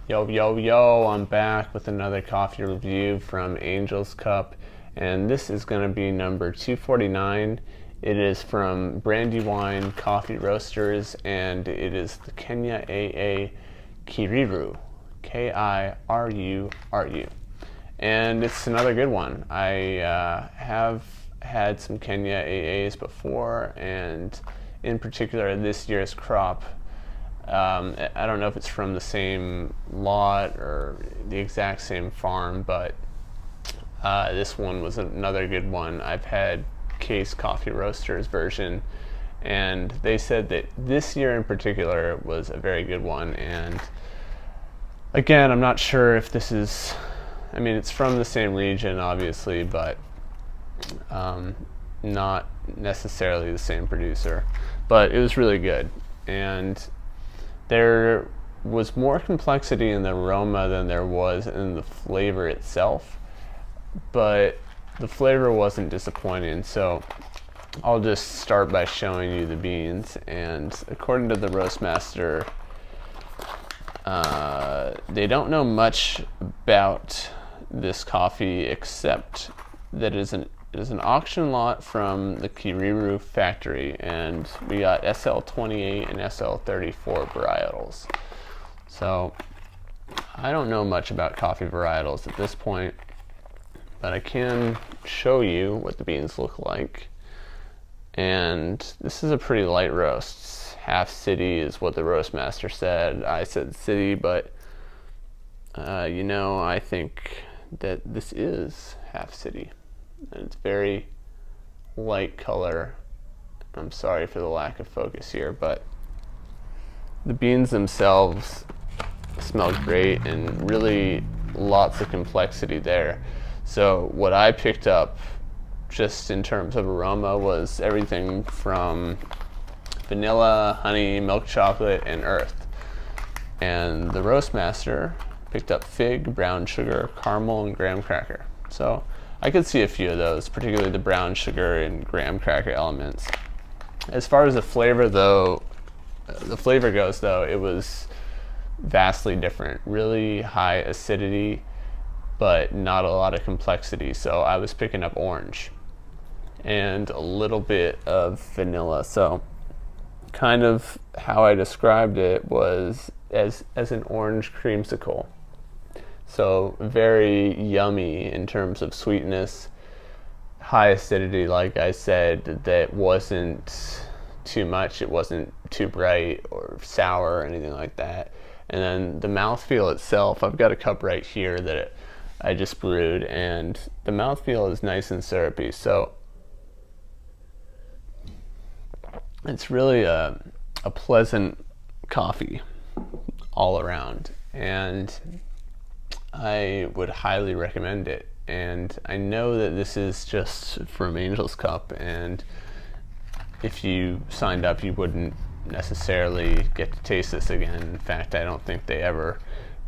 Yo, yo, yo, I'm back with another coffee review from Angel's Cup, and this is going to be number 249. It is from Brandywine Coffee Roasters, and it is the Kenya AA Kiruru, K-I-R-U-R-U. And it's another good one. I have had some Kenya AAs before, and in particular this year's crop. I don't know if it's from the same lot or the exact same farm, but this one was another good one. I've had Case Coffee Roasters version, and they said that this year in particular was a very good one. And again, I'm not sure if this is, I mean, it's from the same region obviously, but not necessarily the same producer, but it was really good. And there was more complexity in the aroma than there was in the flavor itself, but the flavor wasn't disappointing. So I'll just start by showing you the beans. And according to the Roastmaster, they don't know much about this coffee except that it is an auction lot from the Kiruru factory, and we got SL28 and SL34 varietals. So I don't know much about coffee varietals at this point, but I can show you what the beans look like. And this is a pretty light roast. Half city is what the Roastmaster said. I said city, but you know, I think that this is half city. And it's very light color. I'm sorry for the lack of focus here, but the beans themselves smell great and really lots of complexity there. So what I picked up just in terms of aroma was everything from vanilla, honey, milk chocolate, and earth. And the Roastmaster picked up fig, brown sugar, caramel, and graham cracker. So I could see a few of those, particularly the brown sugar and graham cracker elements. As far as the flavor goes, though, it was vastly different. Really high acidity, but not a lot of complexity. So I was picking up orange and a little bit of vanilla. So kind of how I described it was as an orange creamsicle. So very yummy in terms of sweetness, high acidity, like I said, that wasn't too much, it wasn't too bright or sour or anything like that. And then the mouthfeel itself, I've got a cup right here that I just brewed, and the mouthfeel is nice and syrupy. So it's really a pleasant coffee all around, and I would highly recommend it. And I know that this is just from Angel's Cup, and if you signed up you wouldn't necessarily get to taste this again. In fact, I don't think they ever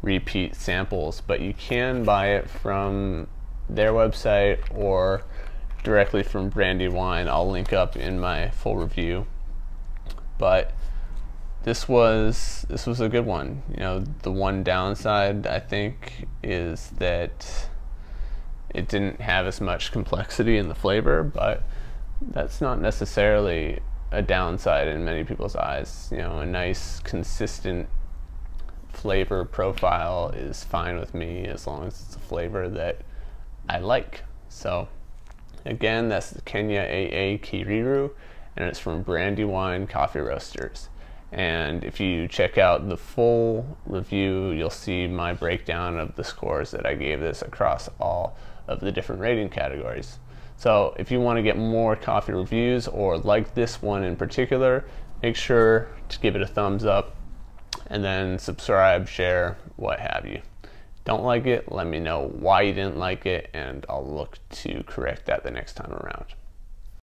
repeat samples, but you can buy it from their website or directly from Brandywine. I'll link up in my full review. But this was a good one. You know, the one downside I think is that it didn't have as much complexity in the flavor, but that's not necessarily a downside in many people's eyes. You know, a nice consistent flavor profile is fine with me as long as it's a flavor that I like. So again, that's the Kenya AA Kiruru, and it's from Brandywine Coffee Roasters. And if you check out the full review, you'll see my breakdown of the scores that I gave this across all of the different rating categories. So if you want to get more coffee reviews or like this one in particular, make sure to give it a thumbs up and then subscribe, share, what have you. Don't like it, let me know why you didn't like it, and I'll look to correct that the next time around.